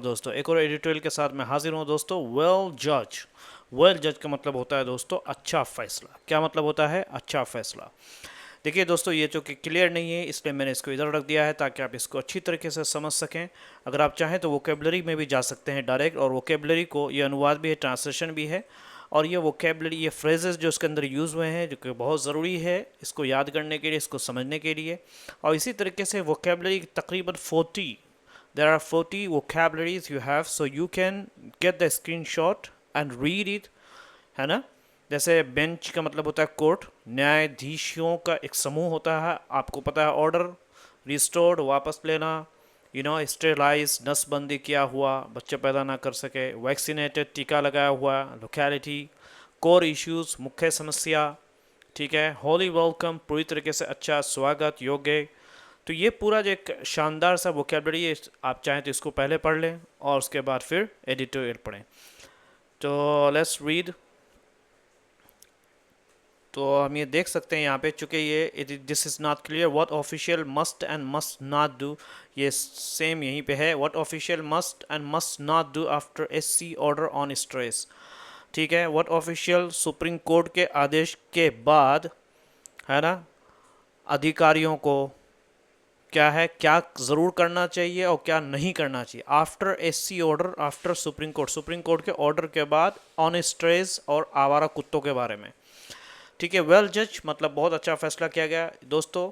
दोस्तों, एक और एडिटोरियल के साथ मैं हाजिर हूँ दोस्तों। वेल जज का मतलब होता है दोस्तों अच्छा फैसला। क्या मतलब होता है? अच्छा फैसला। देखिए दोस्तों, ये जो कि क्लियर नहीं है इसलिए मैंने इसको इधर रख दिया है ताकि आप इसको अच्छी तरीके से समझ सकें। अगर आप चाहें तो वोकेबलरी में भी जा सकते हैं डायरेक्ट, और वोकेबलरी को ये अनुवाद भी है, ट्रांसलेशन भी है, और ये वोकेबलरी, ये फ्रेजेस जो इसके अंदर यूज़ हुए हैं जो कि बहुत ज़रूरी है इसको याद करने के लिए, इसको समझने के लिए। और इसी तरीके से वोकेबलरी तकरीबन 40, there are 40 vocabularies you have, so you can get the screenshot and read it, है ना। जैसे बेंच का मतलब होता है कोर्ट, न्यायाधीशों का एक समूह होता है, आपको पता है। ऑर्डर, रिस्टोर्ड, वापस लेना, स्टेलाइज, नसबंदी किया हुआ, बच्चे पैदा ना कर सके। वैक्सीनेटेड, टीका लगाया हुआ। लोकेलिटी, कोर इश्यूज, मुख्य समस्या। ठीक है। होली वेलकम, पूरी तरीके से अच्छा, स्वागत योग्य। तो ये पूरा जो एक शानदार सा वोकेबलरी है, आप चाहें तो इसको पहले पढ़ लें और उसके बाद फिर एडिटोरियल पढ़ें। तो लेट्स रीड। तो हम ये देख सकते हैं यहाँ पे, चूंकि ये this is not clear what official must and must not do, ये सेम यहीं पे है। What official must and must not do after SC order on stress. ठीक है। व्हाट ऑफिशियल, सुप्रीम कोर्ट के आदेश के बाद, है ना, अधिकारियों को क्या है, क्या ज़रूर करना चाहिए और क्या नहीं करना चाहिए after SC order, after supreme court के ऑर्डर के बाद, ऑन स्ट्रेस और आवारा कुत्तों के बारे में। ठीक है। वेल जज मतलब बहुत अच्छा फैसला किया गया दोस्तों।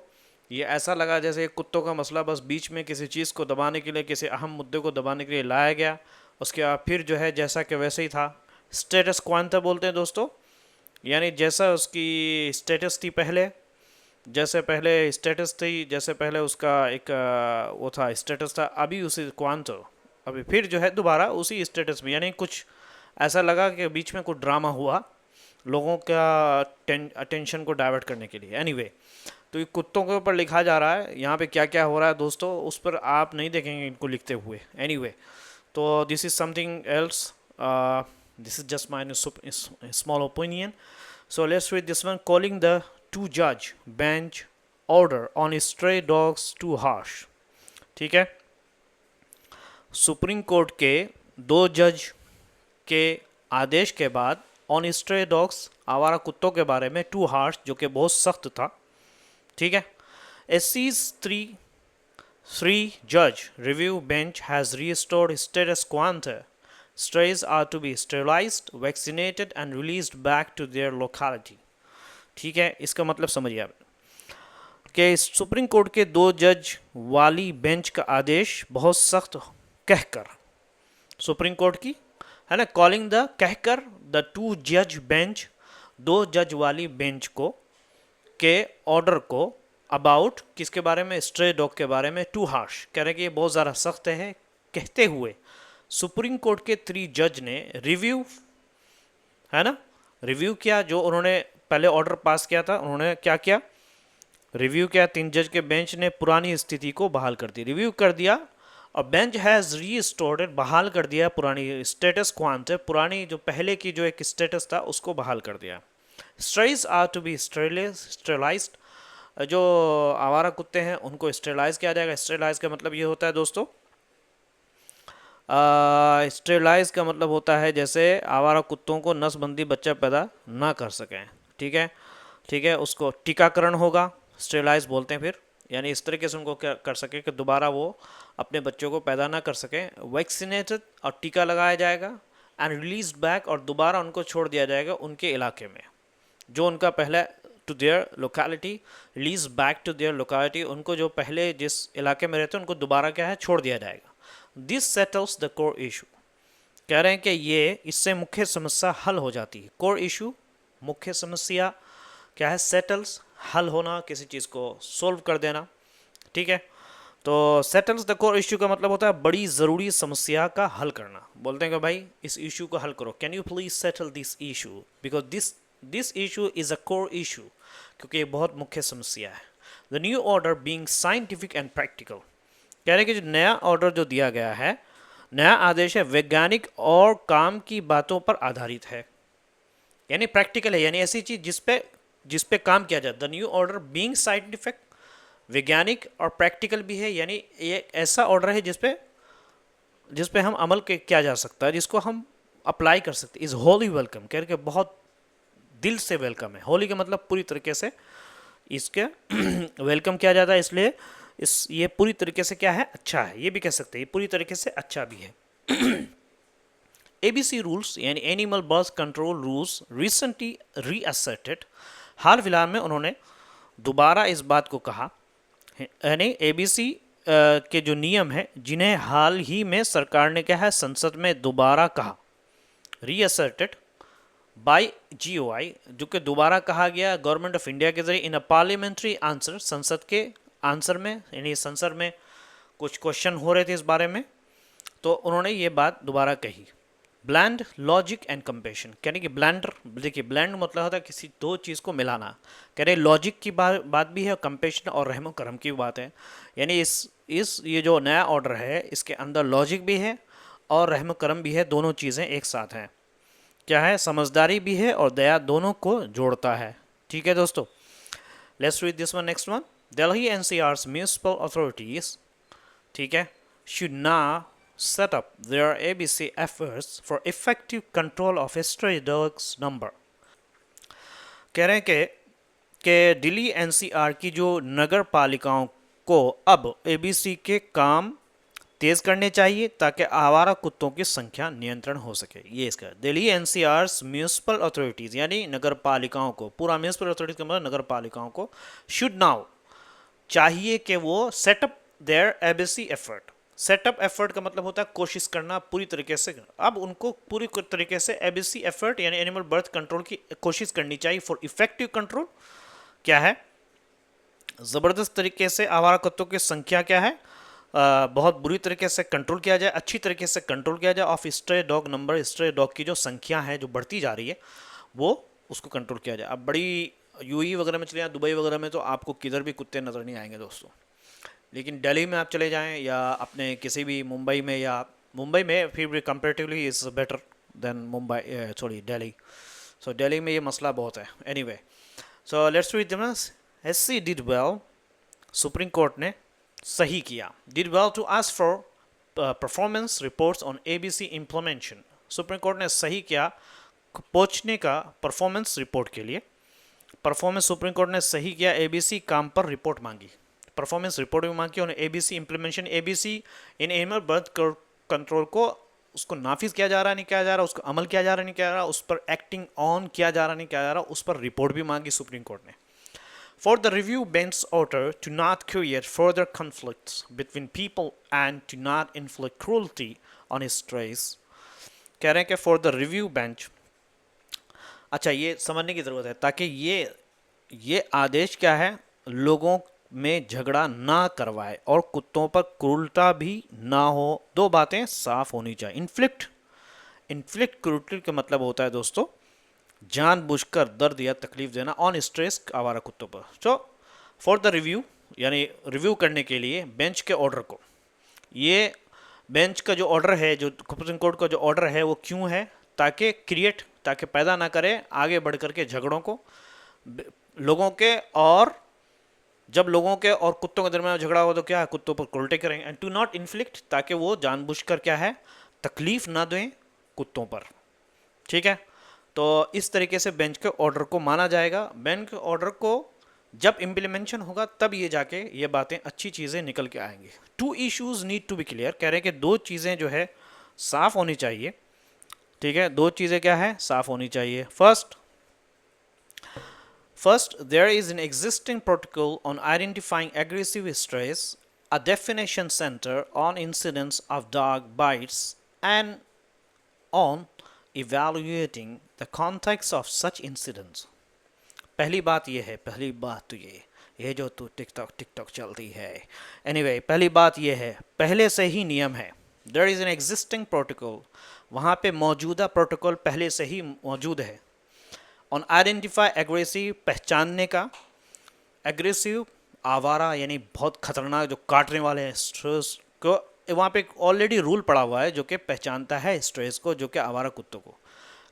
ये ऐसा लगा जैसे कुत्तों का मसला बस बीच में किसी चीज़ को दबाने के लिए, किसी अहम मुद्दे को दबाने के लिए लाया गया, उसके बाद फिर जो है जैसा कि वैसे ही था। स्टेटस क्वांटा बोलते हैं दोस्तों, यानी जैसा उसकी स्टेटस थी पहले, जैसे पहले स्टेटस थी, जैसे पहले उसका एक वो था, स्टेटस था, अभी उसी क्वांटो, अभी फिर जो है दोबारा उसी स्टेटस में। यानी कुछ ऐसा लगा कि बीच में कुछ ड्रामा हुआ लोगों का अटेंशन को डाइवर्ट करने के लिए। एनीवे, तो ये कुत्तों के ऊपर लिखा जा रहा है यहाँ पे क्या क्या हो रहा है दोस्तों, उस पर आप नहीं देखेंगे इनको लिखते हुए। एनीवे, तो this is something else, this is just my small opinion. So let's read this one. Calling the two जज bench order on stray dogs too harsh. ठीक है। सुप्रीम कोर्ट के दो जज के आदेश के बाद ऑन स्ट्रे डॉग्स, आवारा कुत्तों के बारे में, टू हार्श, जो कि बहुत सख्त था। ठीक है। एससीज थ्री जज review bench has restored status क्वांटे। Strays are to be sterilized, vaccinated and released back to their locality. ठीक है। इसका मतलब समझिए आप कि सुप्रीम कोर्ट के दो जज वाली बेंच का आदेश बहुत सख्त कहकर, सुप्रीम कोर्ट की, है ना, कॉलिंग द, कहकर, द टू जज बेंच, दो जज वाली बेंच को, के ऑर्डर को, अबाउट, किसके बारे में, स्ट्रे डॉग के बारे में, टू हार्श, कह रहे हैं कि ये बहुत ज़्यादा सख्त है, कहते हुए सुप्रीम कोर्ट के 3 जज ने रिव्यू, है ना, रिव्यू किया। जो उन्होंने पहले ऑर्डर पास किया था, उन्होंने क्या किया, रिव्यू किया। 3 जज के बेंच ने पुरानी स्थिति को बहाल कर दी, रिव्यू कर दिया। और बेंच हैज़ रीस्टोर्ड, बहाल कर दिया पुरानी स्टेटस क्वांटे, पुरानी जो पहले की जो एक स्टेटस था उसको बहाल कर दिया। Strays are to be sterilised, जो आवारा कुत्ते हैं उनको स्टेरलाइज किया जाएगा। स्टेरलाइज का मतलब ये होता है दोस्तों, स्टेरलाइज का मतलब होता है जैसे आवारा कुत्तों को नसबंदी बच्चा पैदा ना कर सकें। ठीक है। ठीक है। उसको टीकाकरण होगा, स्टेरलाइज बोलते हैं फिर, यानी इस तरीके से उनको क्या कर सके कि दोबारा वो अपने बच्चों को पैदा ना कर सकें। वैक्सीनेटेड, और टीका लगाया जाएगा। एंड रिलीज बैक, और दोबारा उनको छोड़ दिया जाएगा उनके इलाके में, जो उनका पहले, to their locality, release back to their locality, उनको जो पहले जिस इलाके में रहते हैं उनको दोबारा क्या है, छोड़ दिया जाएगा। This settles the core issue, कह रहे हैं कि ये, इससे मुख्य समस्या हल हो जाती है। कोर इशू, मुख्य समस्या क्या है, सेटल्स, हल होना, किसी चीज़ को सोल्व कर देना। ठीक है। तो सेटल्स द कोर इशू का मतलब होता है बड़ी ज़रूरी समस्या का हल करना। बोलते हैं कि भाई इस इशू को हल करो, can you please settle this issue, because this issue is a core issue, क्योंकि ये बहुत मुख्य समस्या है। The new order being scientific and practical, कह रहे हैं कि जो नया ऑर्डर जो दिया गया है, नया आदेश है, वैज्ञानिक और काम की बातों पर आधारित है, यानी प्रैक्टिकल है, यानी ऐसी चीज जिस पे काम किया जाए। The new order being scientific, वैज्ञानिक और प्रैक्टिकल भी है, यानी ये ऐसा ऑर्डर है जिसपे जिस पे हम अमल किया जा सकता है, जिसको हम अप्लाई कर सकते, इज होली वेलकम, कह के बहुत दिल से वेलकम है। होली का मतलब पूरी तरीके से इसके वेलकम किया जाता है, इसलिए इस ये पूरी तरीके से क्या है, अच्छा है, ये भी कह सकते हैं ये पूरी तरीके से अच्छा भी है। एबीसी रूल्स यानी animal birth control rules recently reasserted, हाल फिलहाल में उन्होंने दोबारा इस बात को कहा, यानी एबीसी के जो नियम हैं जिन्हें हाल ही में सरकार ने क्या है संसद में दोबारा कहा, रीअसर्टेड बाय जीओआई, जो कि दोबारा कहा गया गवर्नमेंट ऑफ इंडिया के जरिए इन अ पार्लियामेंट्री आंसर, संसद के आंसर में, यानी संसद में कुछ क्वेश्चन हो रहे थे इस बारे में, तो उन्होंने ये बात दोबारा कही। ब्लैंड लॉजिक एंड कंपेशन, कहने कि ब्लैंडर, देखिए ब्लैंड मतलब होता है किसी दो चीज़ को मिलाना, कह रहे लॉजिक की बात भी है, कंपेशन और रहम करम की बात है, यानी इस ये जो नया ऑर्डर है इसके अंदर लॉजिक भी है और रहम करम भी है, दोनों चीज़ें एक साथ हैं, क्या है समझदारी भी है और दया, दोनों को जोड़ता है। ठीक है दोस्तों, let's read this one, next one, Delhi NCR's municipal authorities, ठीक है, should now set up their ABC efforts for effective control of stray dogs number। कह रहे हैं कि दिल्ली एनसीआर की जो नगर पालिकाओं को अब एबीसी के काम तेज करने चाहिए ताकि आवारा कुत्तों की संख्या नियंत्रण हो सके। ये इसका दिल्ली एनसीआर's म्यूनिसिपल अथॉरिटीज यानी नगर पालिकाओं को, पूरा म्यूनिसिपल अथॉरिटीज का मतलब नगर पालिकाओं को, शुड नाउ चाहिए कि वो set up their ABC effort, set up effort का मतलब होता है कोशिश करना पूरी तरीके से, अब उनको पूरी तरीके से एबीसी एफर्ट यानी एनिमल बर्थ कंट्रोल की कोशिश करनी चाहिए फॉर इफेक्टिव कंट्रोल, क्या है ज़बरदस्त तरीके से आवारा कुत्तों की संख्या क्या है बहुत बुरी तरीके से कंट्रोल किया जाए, अच्छी तरीके से कंट्रोल किया जाए of stray dog number, stray dog की जो संख्या है जो बढ़ती जा रही है वो उसको कंट्रोल किया जाए। अब बड़ी यूएई वगैरह में चले जाएं, दुबई वगैरह में, तो आपको किधर भी कुत्ते नज़र नहीं आएंगे दोस्तों, लेकिन दिल्ली में आप चले जाएं या अपने किसी भी मुंबई में, या मुंबई में फिर भी comparatively is better than Mumbai, sorry Delhi, so Delhi में ये मसला बहुत है। Anyway, so let's read this, SC did well, Supreme Court ने सही किया, did well to ask for performance reports on ABC implementation, Supreme Court ने सही किया पहुंचने का परफॉर्मेंस रिपोर्ट के लिए, परफॉर्मेंस सुप्रीम कोर्ट ने सही किया एबीसी काम पर रिपोर्ट मांगी, परफॉर्मेंस रिपोर्ट भी मांगी और ABC implementation, ABC in animal birth control को उसको नाफिज किया जा रहा नहीं किया जा रहा, उसको अमल किया जा रहा नहीं किया जा रहा, उस पर एक्टिंग ऑन किया जा रहा नहीं किया जा रहा, उस पर रिपोर्ट भी मांगी सुप्रीम कोर्ट ने। For the review bench's order to not create further conflicts between people and to not inflict cruelty on strays, कह रहे हैं कि for the review bench, अच्छा ये समझने की ज़रूरत है ताकि ये आदेश क्या है लोगों में झगड़ा ना करवाए और कुत्तों पर क्रूरता भी ना हो, दो बातें साफ होनी चाहिए। इन्फ्लिक्ट क्रूरटी का मतलब होता है दोस्तों जानबूझकर दर्द या तकलीफ देना ऑन स्ट्रेस आवारा कुत्तों पर। सो फॉर द रिव्यू यानी रिव्यू करने के लिए बेंच के ऑर्डर को, ये बेंच का जो ऑर्डर है, जो सुप्रीम कोर्ट का जो ऑर्डर है वो क्यों है, ताकि पैदा ना करे आगे बढ़ करके झगड़ों को लोगों के, और जब लोगों के और कुत्तों के दरमियान झगड़ा हो तो क्या है कुत्तों पर क्रूरटी करेंगे, एंड टू नॉट इन्फ्लिक्ट ताकि वो जानबूझकर क्या है तकलीफ ना दें कुत्तों पर। ठीक है, तो इस तरीके से बेंच के ऑर्डर को माना जाएगा। बेंच के ऑर्डर को जब इम्प्लीमेंटेशन होगा तब ये जाके ये बातें अच्छी चीज़ें निकल के आएंगी। Two issues need to be clear, कह रहे हैं कि दो चीज़ें जो है साफ होनी चाहिए। ठीक है, दो चीज़ें क्या है साफ होनी चाहिए। First there is an existing protocol on identifying aggressive strays, a definition centre on incidents of dog bites and on evaluating the context of such incidents। पहली बात तो ये जो तू टिकटॉक चलती है, anyway, पहली बात ये है पहले से ही नियम है, there is an existing protocol, वहाँ पे मौजूदा प्रोटोकॉल पहले से ही मौजूद है, on identify aggressive, पहचानने का, aggressive आवारा यानी बहुत खतरनाक जो काटने वाले हैं स्ट्रेस को, वहाँ पे ऑलरेडी रूल पड़ा हुआ है जो कि पहचानता है स्ट्रेस को, जो कि आवारा कुत्तों को।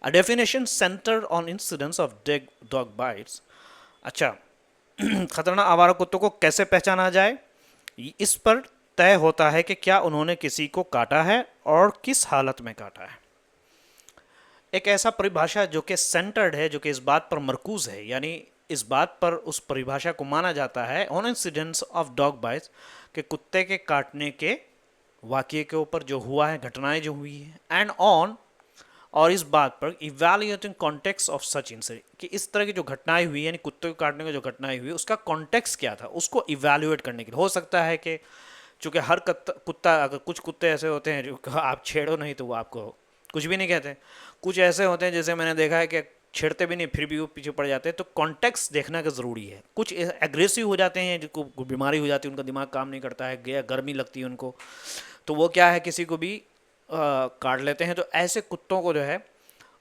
अ definition centre on incidents of dog bytes, अच्छा खतरनाक आवारा कुत्तों को कैसे पहचाना जाए, इस पर तय होता है कि क्या उन्होंने किसी को काटा है और किस हालत में काटा है। एक ऐसा परिभाषा जो कि सेंटर्ड है, जो कि इस बात पर मरकूज है, यानी इस बात पर उस परिभाषा को माना जाता है on incidents of dog bytes, कि कुत्ते के काटने के वाकये के ऊपर जो हुआ है, घटनाएं जो हुई है, एंड ऑन, और इस बात पर evaluating context of such incident, कि इस तरह की जो घटनाएं हुई यानी कुत्ते को काटने की जो घटनाएं हुई उसका कॉन्टेक्स्ट क्या था, उसको इवैल्यूएट करने के लिए। हो सकता है कि चूंकि हर कुत्ता, अगर कुछ कुत्ते ऐसे होते हैं जो आप छेड़ो नहीं तो वो आपको कुछ भी नहीं कहते, कुछ ऐसे होते हैं जैसे मैंने देखा है कि छेड़ते भी नहीं फिर भी वो पीछे पड़ जाते हैं। तो कॉन्टेक्स्ट देखना का ज़रूरी है। कुछ एग्रेसिव हो जाते हैं, जिनको बीमारी हो जाती है, उनका दिमाग काम नहीं करता है, गर्मी लगती है उनको, तो वो क्या है किसी को भी काट लेते हैं। तो ऐसे कुत्तों को जो है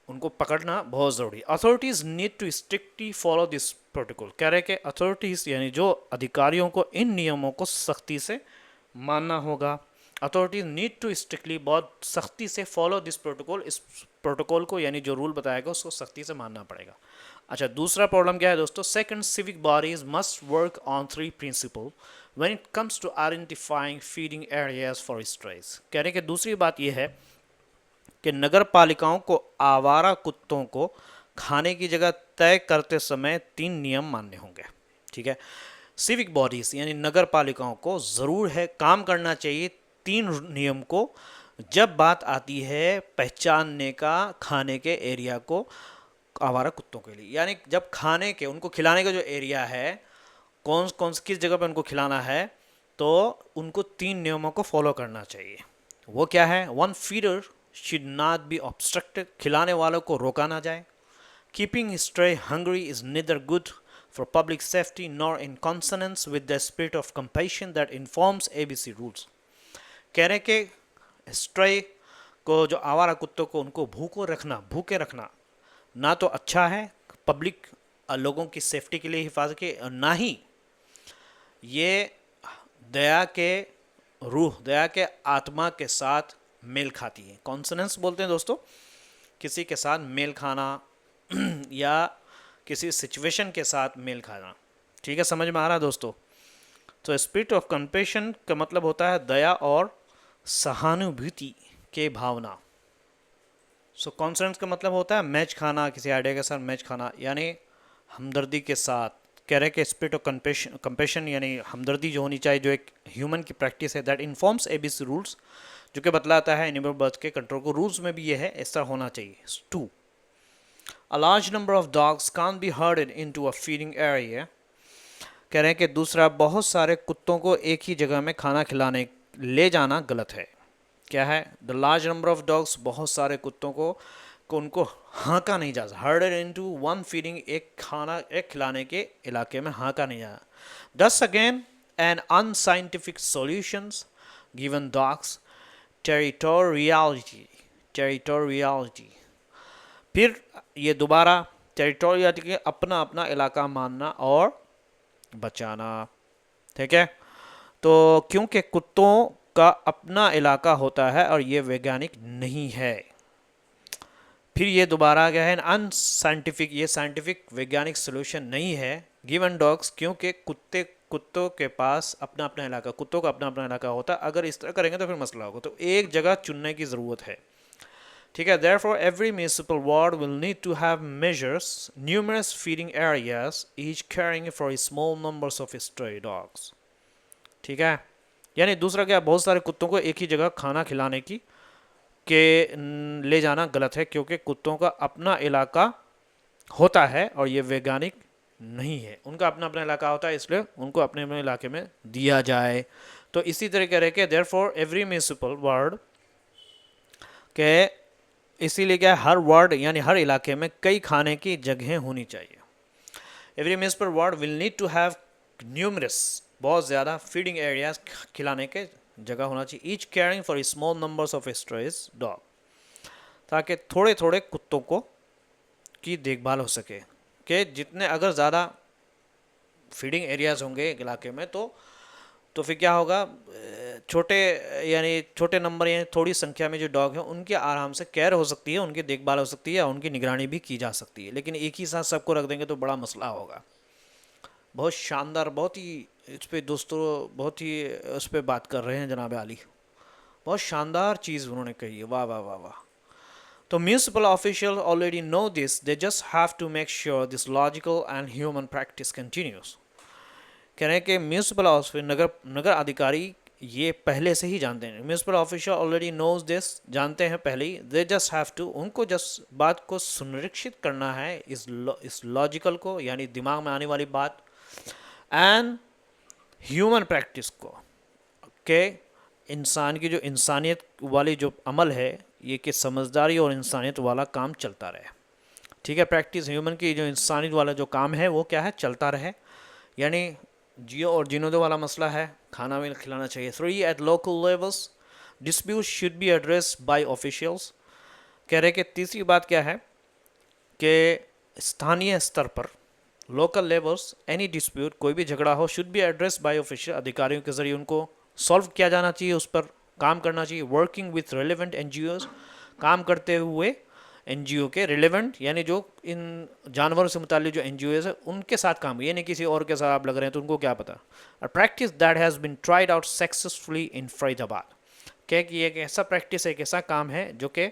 उनको पकड़ना बहुत ज़रूरी। Authorities need to strictly follow this protocol. कह रहे कि अथॉरिटीज़ यानी जो अधिकारियों को इन नियमों को सख्ती से मानना होगा। अथॉरिटीज नीड टू स्ट्रिक्टली, बहुत सख्ती से फॉलो दिस प्रोटोकॉल, इस प्रोटोकॉल को यानी जो रूल बताएगा उसको सख्ती से मानना पड़ेगा। अच्छा, दूसरा प्रॉब्लम क्या है दोस्तों? Second, civic bodies must work on 3 principle when it comes to identifying feeding areas for strays. कह रहे कि दूसरी बात यह है कि नगर पालिकाओं को आवारा कुत्तों को खाने की जगह तय करते समय 3 नियम मानने होंगे। ठीक है, सिविक बॉडीज यानी नगर पालिकाओं को ज़रूर है काम करना चाहिए 3 नियम को जब बात आती है पहचानने का खाने के एरिया को आवारा कुत्तों के लिए। यानी जब खाने के, उनको खिलाने का जो एरिया है, कौन कौन किस जगह पे उनको खिलाना है, तो उनको 3 नियमों को फॉलो करना चाहिए। वो क्या है? 1, feeder should not be obstructed, खिलाने वालों को रोका ना जाए। Keeping stray hungry is neither good for public safety nor in consonance with the spirit of compassion that informs ABC rules। कह रहे कि स्ट्रे को, जो आवारा कुत्तों को, उनको भूखे रखना ना तो अच्छा है पब्लिक लोगों की सेफ्टी के लिए हिफाजत के, और ना ही ये दया के रूह, दया के आत्मा के साथ मेल खाती है। कॉन्सोनेंस बोलते हैं दोस्तों किसी के साथ मेल खाना या किसी सिचुएशन के साथ मेल खाना। ठीक है, समझ में आ रहा है दोस्तों? तो स्पिरिट ऑफ कंपेशन का मतलब होता है दया और सहानुभूति के भावना। सो कॉन्सोनेंस का मतलब होता है मैच खाना, किसी आइडिया के साथ मैच खाना, यानी हमदर्दी के साथ। कह रहे कि स्पिरिट ऑफ कंपेशन यानी हमदर्दी जो होनी चाहिए, जो एक ह्यूमन की प्रैक्टिस है, दैट इन्फॉर्म्स ABC रूल्स, जो कि बतलाता है एनिमल बर्थ के कंट्रोल को। रूल्स में भी ये है, ऐसा होना चाहिए। 2, A large number of dogs can't be herded into a feeding area। कह रहे हैं कि दूसरा, बहुत सारे कुत्तों को एक ही जगह में खाना खिलाने ले जाना गलत है। क्या है? The large number of dogs, बहुत सारे कुत्तों को उनको हाँका नहीं जा सकता। हर्डेड इनटू वन फीडिंग, एक खिलाने के इलाके में हाँका नहीं जाना। This again an unscientific solutions given dogs territoriality. फिर ये दोबारा टेरिटोरियलिटी के अपना अपना इलाका मानना और बचाना। ठीक है, तो क्योंकि कुत्तों का अपना इलाका होता है और ये वैज्ञानिक नहीं है। फिर ये दोबारा क्या है? अनसाइंटिफिक, ये साइंटिफिक वैज्ञानिक सोल्यूशन नहीं है। गिवन डॉग्स, क्योंकि कुत्तों के पास अपना अपना इलाका, कुत्तों का अपना अपना इलाका होता है। अगर इस तरह करेंगे तो फिर मसला होगा, तो एक जगह चुनने की ज़रूरत है। ठीक है, therefore every municipal ward will need to have measures numerous feeding areas each caring for small numbers of stray dogs। ठीक है, यानी दूसरा क्या, बहुत सारे कुत्तों को एक ही जगह खाना खिलाने की के ले जाना गलत है, क्योंकि कुत्तों का अपना इलाका होता है और ये वैज्ञानिक नहीं है। उनका अपना अपना इलाका होता है, इसलिए उनको अपने अपने इलाके में दिया जाए। तो इसी तरह कह रहे कि therefore every municipal ward के, इसीलिए क्या, हर वार्ड यानी हर इलाके में कई खाने की जगहें होनी चाहिए। Every municipal ward will need to have numerous, बहुत ज़्यादा फीडिंग एरियाज, खिलाने के जगह होना चाहिए। Each caring for small numbers of strays dog, ताकि थोड़े थोड़े कुत्तों को की देखभाल हो सके। कि जितने अगर ज़्यादा फीडिंग एरियाज होंगे एक इलाके में तो फिर क्या होगा, छोटे नंबर यानी थोड़ी संख्या में जो डॉग हैं उनकी आराम से केयर हो सकती है, उनकी देखभाल हो सकती है, उनकी निगरानी भी की जा सकती है। लेकिन एक ही साथ सबको रख देंगे तो बड़ा मसला होगा। बहुत शानदार, बहुत ही इस पे दोस्तों, बहुत ही उस पे बात कर रहे हैं जनाब आली। बहुत शानदार चीज़ उन्होंने कही है, वाह वाह वाह वाह। तो municipal official already know this, they just have to make sure this logical and humane practice continues. कह रहे हैं कि म्यूनिसिपल ऑफिस, नगर नगर अधिकारी ये पहले से ही जानते हैं। Municipal official already knows this, जानते हैं पहले ही। दे जस्ट हैव टू, उनको जस्ट बात को सुनिरीक्षित करना है, इस लॉजिकल को, यानी दिमाग में आने वाली बात, एंड ह्यूमन प्रैक्टिस को, के इंसान की जो इंसानियत वाली जो अमल है, ये कि समझदारी और इंसानियत वाला काम चलता रहे। ठीक है, प्रैक्टिस ह्यूमन की जो इंसानियत वाला जो काम है वो क्या है, चलता रहे। यानी जियो और जिनो दो वाला मसला है, खाना भी खिलाना चाहिए। 3 at local levels dispute should be addressed by officials. कह रहे कि तीसरी बात क्या है कि स्थानीय स्तर पर, लोकल लेवल्स, एनी डिस्प्यूट, कोई भी झगड़ा हो, should be address by official, अधिकारियों के जरिए उनको सॉल्व किया जाना चाहिए, उस पर काम करना चाहिए। वर्किंग विथ रेलिवेंट एनजीओज, काम करते हुए एनजीओ के रिलेवेंट, यानी जो इन जानवरों से मुतालिक जो एनजीओ है उनके साथ काम, ये नहीं किसी और के साथ आप लग रहे हैं तो उनको क्या पता। और practice that has been tried out successfully in Faridabad. क्या कि एक ऐसा प्रैक्टिस है, एक ऐसा काम है जो कि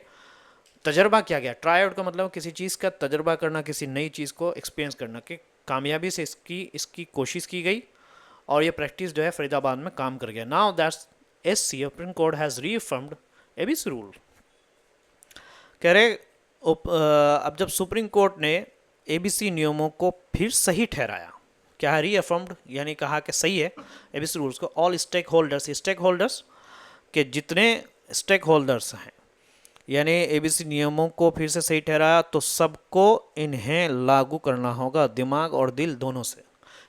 तजर्बा किया गया। ट्राई आउट का मतलब किसी चीज़ का तजर्बा करना, किसी नई चीज़ को एक्सपीरियंस करना, कि कामयाबी से इसकी कोशिश की गई और ये प्रैक्टिस जो है फरीदाबाद में काम कर गया। Now that's SC Supreme Court has reaffirmed ABC rule. कह रहे अब जब सुप्रीम कोर्ट ने एबीसी नियमों को फिर सही ठहराया, क्या है, रीअफर्म्ड, यानी कहा कि सही है एबीसी रूल्स को। ऑल स्टेक होल्डर्स के जितने स्टेक होल्डर्स हैं, यानी एबीसी नियमों को फिर से सही ठहराया, तो सबको इन्हें लागू करना होगा, दिमाग और दिल दोनों से।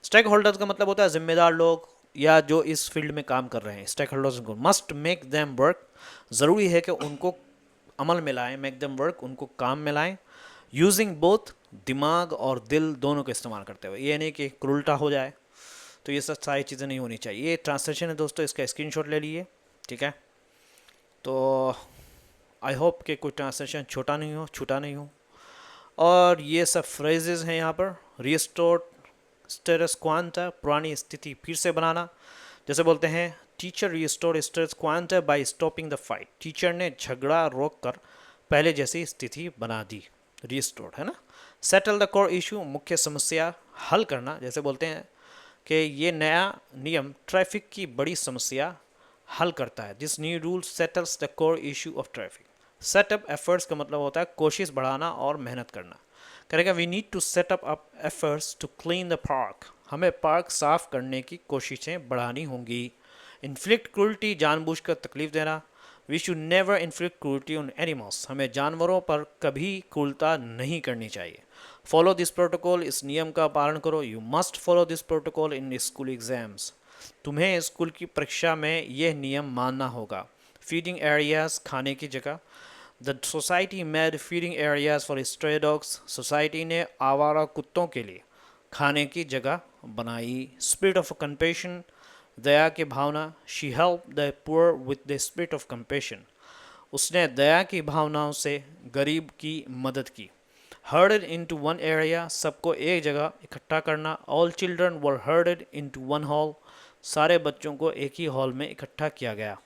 स्टेक होल्डर्स का मतलब होता है जिम्मेदार लोग या जो इस फील्ड में काम कर रहे हैं। स्टेक होल्डर्स को मस्ट मेक देम वर्क, ज़रूरी है कि उनको अमल में लाएं, मेक देम वर्क, उनको काम में लाएं, यूजिंग बोथ, दिमाग और दिल दोनों का इस्तेमाल करते हुए। ये नहीं कि उल्टा हो जाए, तो ये सब सारी चीज़ें नहीं होनी चाहिए। ये ट्रांसलेशन है दोस्तों, इसका स्क्रीनशॉट ले लीजिए, ठीक है। तो आई होप कि कोई ट्रांसलेशन छूटा नहीं हो। और ये सब फ्रेजेस हैं यहाँ पर। रिस्टोर स्टेटस क्वांटा, पुरानी स्थिति फिर से बनाना। जैसे बोलते हैं teacher restore status quo ante by stopping the fight, teacher ने झगड़ा रोक कर पहले जैसी स्थिति बना दी, रिस्टोर है ना। सेटल द कोर इशू, मुख्य समस्या हल करना। जैसे बोलते हैं कि ये नया नियम ट्रैफिक की बड़ी समस्या हल करता है। This new rule settles the core issue of traffic. Setup efforts का मतलब होता है कोशिश बढ़ाना और मेहनत करना। करेगा we need to set up up efforts to clean the park, हमें पार्क साफ करने की कोशिशें बढ़ानी होंगी। इन्फ्लिक्ट क्रूल्टी, जानबूझकर तकलीफ देना। We should never inflict cruelty on animals, हमें जानवरों पर कभी क्रूरता नहीं करनी चाहिए। फॉलो दिस प्रोटोकॉल, इस नियम का पालन करो। You must follow this protocol in school exams, तुम्हें स्कूल की परीक्षा में यह नियम मानना होगा। फीडिंग एरियाज, खाने की जगह। The society made feeding areas for stray dogs, society ने आवारा कुत्तों के लिए खाने की जगह बनाई। स्पिरिट ऑफ कंपेशन, दया की भावना। She help the poor with the spirit of compassion, उसने दया की भावनाओं से गरीब की मदद की। हर्डेड इनटू वन एरिया, सबको एक जगह इकट्ठा करना। All children were herded into one hall, सारे बच्चों को एक ही हॉल में इकट्ठा किया गया।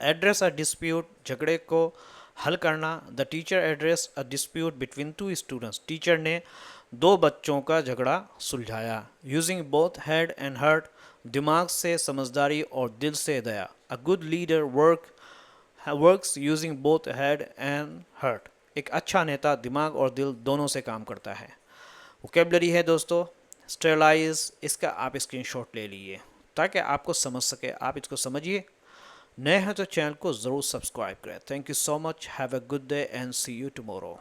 एड्रेस अ डिस्प्यूट, झगड़े को हल करना। The teacher address a dispute between two students, teacher ने दो बच्चों का झगड़ा सुलझाया। Using both head and heart, दिमाग से समझदारी और दिल से दया। A good leader works using both head and heart, एक अच्छा नेता दिमाग और दिल दोनों से काम करता है। वोकेबलरी है दोस्तों स्टेरलाइज, इसका आप स्क्रीनशॉट ले लीजिए ताकि आपको समझ सके, आप इसको समझिए। नए हैं तो चैनल को ज़रूर सब्सक्राइब करें। Thank you so much, have a good day and see you tomorrow.